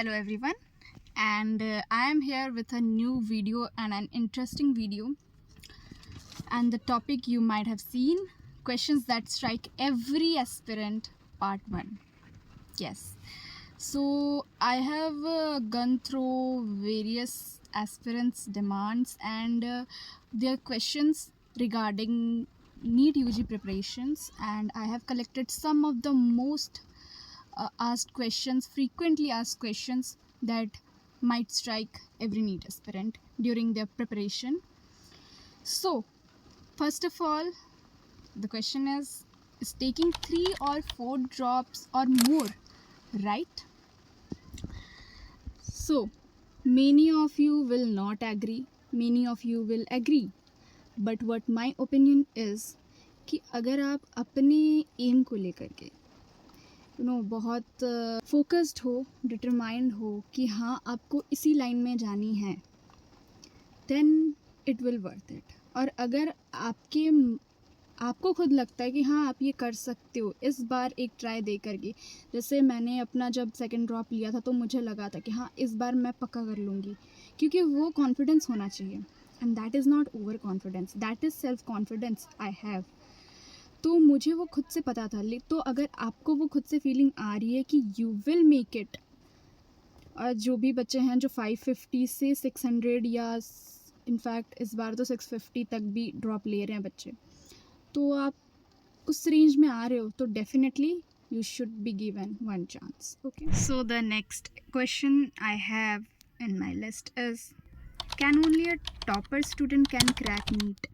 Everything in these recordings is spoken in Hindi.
Hello everyone, and I am here with a new video and an interesting video. And the topic you might have seen, questions that strike every aspirant, part 1. Yes, so I have gone through various aspirants' demands and their questions regarding NEET UG preparations, and I have collected some of the most frequently asked questions that might strike every NEET aspirant during their preparation. So, first of all, the question is taking 3 or 4 drops or more right? So, many of you will not agree, many of you will agree. But what my opinion is कि अगर आप अपने एम को लेकर के बहुत फोकस्ड हो, डिटरमाइंड हो कि हाँ आपको इसी लाइन में जानी है, then it will worth it. और अगर आपको खुद लगता है कि हाँ आप ये कर सकते हो, इस बार एक ट्राई दे करके, जैसे मैंने अपना जब सेकंड ड्रॉप लिया था तो मुझे लगा था कि हाँ इस बार मैं पक्का कर लूँगी, क्योंकि वो कॉन्फिडेंस होना चाहिए. And that is not over confidence, that is self confidence I have. तो मुझे वो खुद से पता था. तो अगर आपको वो खुद से फीलिंग आ रही है कि यू विल मेक इट, और जो भी बच्चे हैं जो 550 से 600 या इनफैक्ट इस बार तो 650 तक भी ड्रॉप ले रहे हैं बच्चे, तो आप उस रेंज में आ रहे हो तो definitely you should be given one chance. Okay, so the next question I have in my list is, can only a topper student can crack NEET?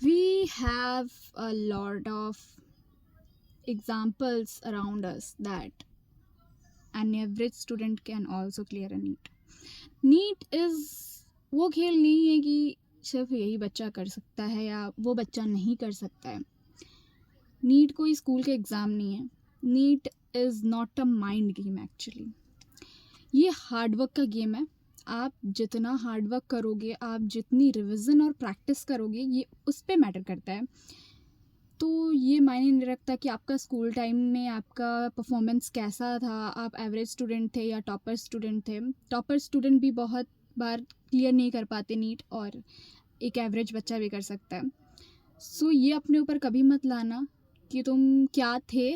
We have a lot of examples around us that an average student can also clear a NEET. NEET is वो खेल नहीं है कि सिर्फ यही बच्चा कर सकता है या वो बच्चा नहीं कर सकता है. नीट कोई स्कूल का एग्ज़ाम नहीं है. NEET is not a mind game actually. ये हार्डवर्क का गेम है. आप जितना हार्डवर्क करोगे, आप जितनी रिवीजन और प्रैक्टिस करोगे, ये उस पर मैटर करता है. तो ये मायने नहीं रखता कि आपका स्कूल टाइम में आपका परफॉर्मेंस कैसा था, आप एवरेज स्टूडेंट थे या टॉपर स्टूडेंट थे. टॉपर स्टूडेंट भी बहुत बार क्लियर नहीं कर पाते नीट, और एक एवरेज बच्चा भी कर सकता है. सो ये अपने ऊपर कभी मत लाना कि तुम क्या थे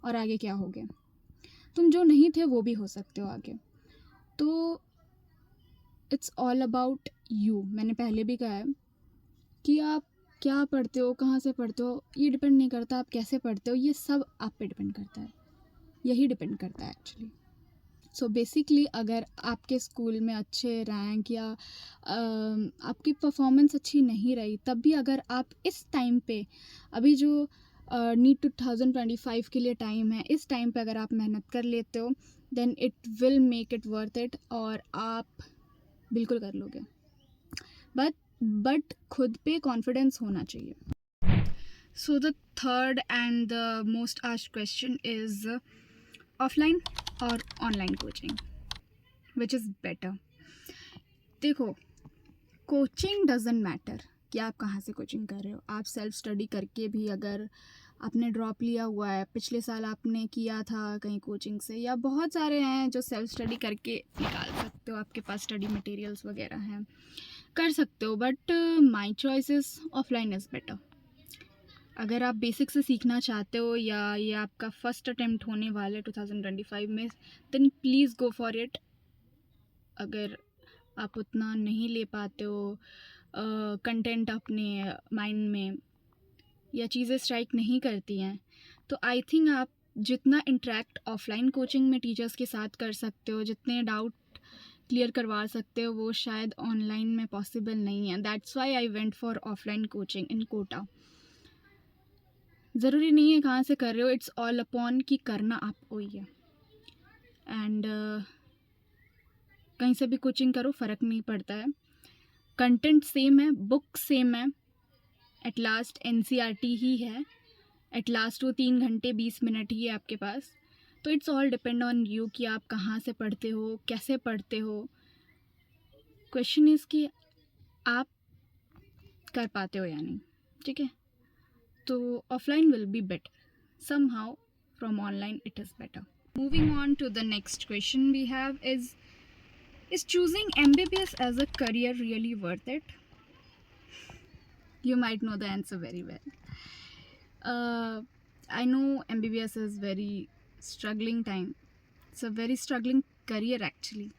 और आगे क्या हो गए. तुम जो नहीं थे वो भी हो सकते हो आगे. तो इट्स ऑल अबाउट यू. मैंने पहले भी कहा है कि आप क्या पढ़ते हो, कहाँ से पढ़ते हो, ये डिपेंड नहीं करता. आप कैसे पढ़ते हो, ये सब आप पे डिपेंड करता है. यही डिपेंड करता है एक्चुअली. सो बेसिकली अगर आपके स्कूल में अच्छे रैंक या आपकी परफॉर्मेंस अच्छी नहीं रही, तब भी अगर आप इस टाइम पे, अभी जो नीट 2025 के लिए टाइम है, इस टाइम पे अगर आप मेहनत कर लेते हो, then it will make it worth it, और आप बिल्कुल कर लोगे. बट खुद पे कॉन्फिडेंस होना चाहिए. So the third and the most asked question is offline और online coaching, which is better. देखो, कोचिंग डजंट मैटर कि आप कहाँ से कोचिंग कर रहे हो. आप सेल्फ स्टडी करके भी, अगर आपने ड्रॉप लिया हुआ है, पिछले साल आपने किया था कहीं कोचिंग से, या बहुत सारे हैं जो सेल्फ स्टडी करके निकाल सकते हो, आपके पास स्टडी मटेरियल्स वगैरह हैं, कर सकते हो. But my choice is offline is better. अगर आप बेसिक से सीखना चाहते हो या ये आपका फर्स्ट अटेम्प्ट होने वाला है 2025 में, then please go for it. अगर आप उतना नहीं ले पाते हो कंटेंट अपने माइंड में, या चीज़ें स्ट्राइक नहीं करती हैं, तो आई थिंक आप जितना इंटरेक्ट ऑफलाइन कोचिंग में टीचर्स के साथ कर सकते हो, जितने डाउट क्लियर करवा सकते हो, वो शायद ऑनलाइन में पॉसिबल नहीं है. That's why I went for offline coaching in Kota. ज़रूरी नहीं है कहाँ से कर रहे हो, इट्स ऑल अपॉन कि करना आपको ही है. एंड कहीं से भी कोचिंग करो, फ़र्क नहीं पड़ता है. कंटेंट सेम है, बुक सेम है, एट लास्ट NCERT ही है, एट लास्ट वो 3 घंटे 20 मिनट ही है आपके पास. तो it's all depend on you कि आप कहाँ से पढ़ते हो, कैसे पढ़ते हो. क्वेश्चन इज़ कि आप कर पाते हो या नहीं. ठीक है, तो offline will be better. somehow from online it is better. Moving on to the next question we have is choosing MBBS as a career really worth it? You might know the answer very well. I know MBBS is very struggling time. It's a very struggling career actually.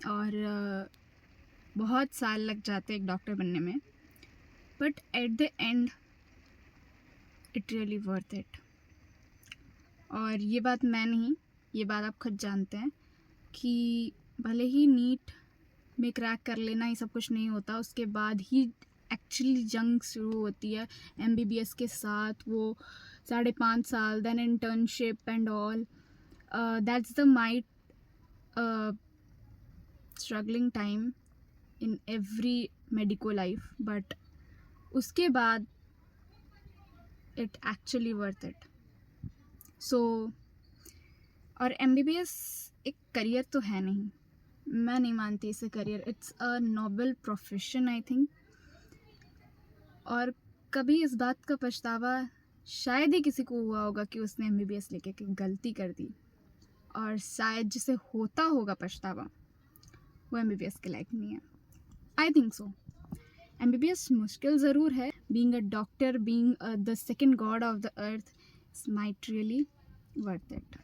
और बहुत साल लग जाते हैं एक डॉक्टर बनने में, but at the end it really worth it. और ये बात मैं नहीं, ये बात आप खुद जानते हैं कि भले ही नीट में क्रैक कर लेना ही सब कुछ नहीं होता, उसके बाद ही एक्चुअली जंग शुरू होती है MBBS के साथ. वो 5.5 साल, then internship and all, that's the might struggling time in every medico life, but उसके बाद it actually worth it. So और MBBS एक करियर तो है नहीं, मैं नहीं मानती इसे career. It's a noble profession I think. और कभी इस बात का पछतावा शायद ही किसी को हुआ होगा कि उसने MBBS लेके कोई गलती कर दी, और शायद जिसे होता होगा पछतावा वो MBBS के लायक नहीं है. I think so. MBBS मुश्किल ज़रूर है. Being a doctor, being the second God of the earth, it's might really worth it.